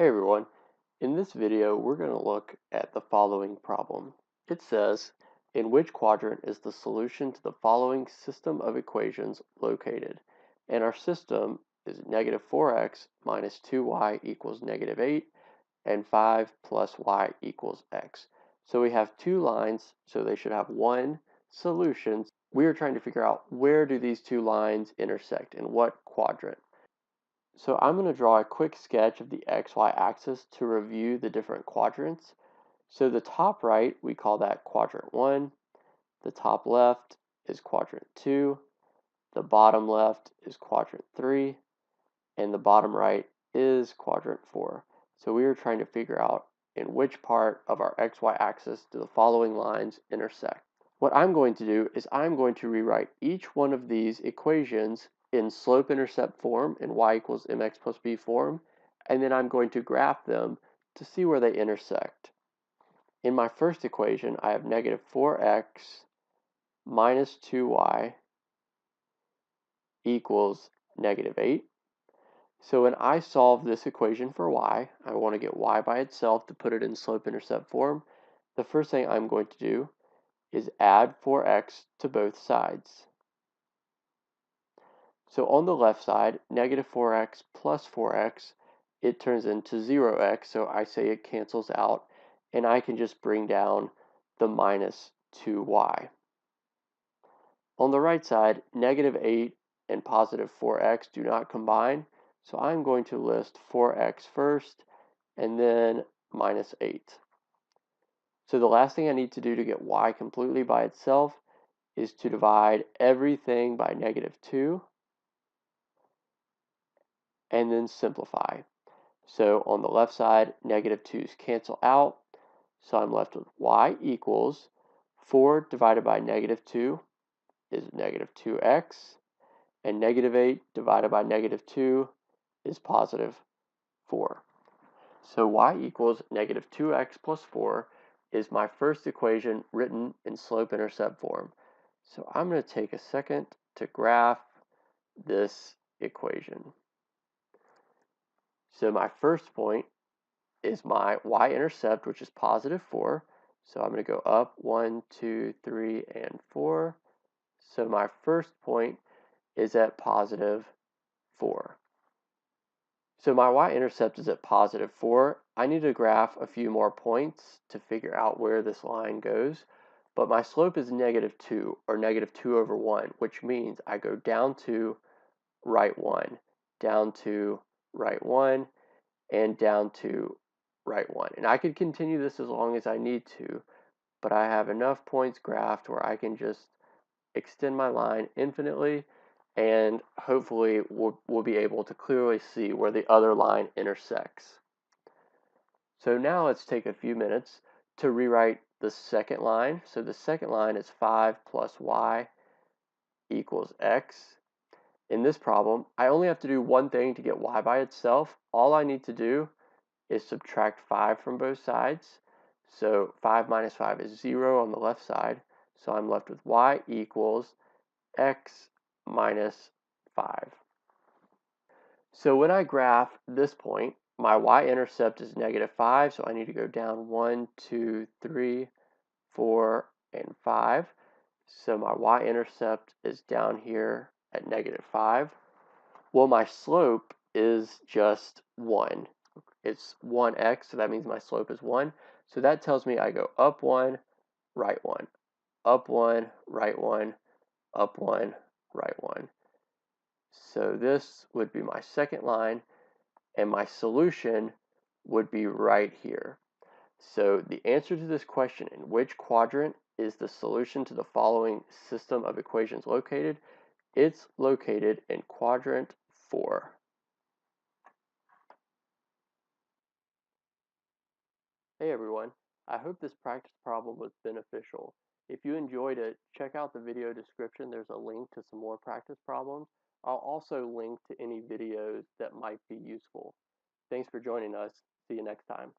Hey everyone, in this video we're going to look at the following problem. It says, in which quadrant is the solution to the following system of equations located? And our system is negative 4x minus 2y equals negative 8 and 5 plus y equals x. So we have two lines, so they should have one solution. We are trying to figure out where do these two lines intersect, in what quadrant. So I'm going to draw a quick sketch of the XY axis to review the different quadrants. So the top right, we call that quadrant 1. The top left is quadrant 2. The bottom left is quadrant 3. And the bottom right is quadrant 4. So we are trying to figure out in which part of our XY axis do the following lines intersect. What I'm going to do is I'm going to rewrite each one of these equations in slope-intercept form, in y equals mx plus b form, and then I'm going to graph them to see where they intersect. In my first equation, I have negative 4x minus 2y equals negative 8. So when I solve this equation for y, I want to get y by itself to put it in slope-intercept form. The first thing I'm going to do is add 4x to both sides. So on the left side, negative 4x plus 4x, it turns into 0x, so I say it cancels out, and I can just bring down the minus 2y. On the right side, negative 8 and positive 4x do not combine, so I'm going to list 4x first, and then minus 8. So the last thing I need to do to get y completely by itself is to divide everything by negative 2, and then simplify. So on the left side, negative 2's cancel out. So I'm left with y equals 4 divided by negative 2 is negative 2x, and negative 8 divided by negative 2 is positive 4. So y equals negative 2x plus 4 is my first equation written in slope-intercept form. So I'm going to take a second to graph this equation. So my first point is my y-intercept, which is positive 4. So I'm going to go up 1, 2, 3, and 4. So my first point is at positive 4. So my y-intercept is at positive 4. I need to graph a few more points to figure out where this line goes. But my slope is negative 2, or negative 2 over 1, which means I go down to right 1, down to right 1, and down to right 1. And I could continue this as long as I need to, but I have enough points graphed where I can just extend my line infinitely, and hopefully we'll be able to clearly see where the other line intersects. So now let's take a few minutes to rewrite the second line. So the second line is 5 plus y equals x. In this problem, I only have to do one thing to get y by itself. All I need to do is subtract 5 from both sides. So 5 minus 5 is 0 on the left side. So I'm left with y equals x minus 5. So when I graph this point, my y-intercept is negative 5, so I need to go down 1, 2, 3, 4, and 5. So my y-intercept is down here at negative 5. Well, my slope is just 1. It's 1x, so that means my slope is 1. So that tells me I go up 1, right 1, up 1, right 1, up 1, right 1. So this would be my second line, and my solution would be right here. So the answer to this question, in which quadrant is the solution to the following system of equations located? It's located in quadrant 4. Hey everyone, I hope this practice problem was beneficial. If you enjoyed it, check out the video description. There's a link to some more practice problems. I'll also link to any videos that might be useful. Thanks for joining us. See you next time.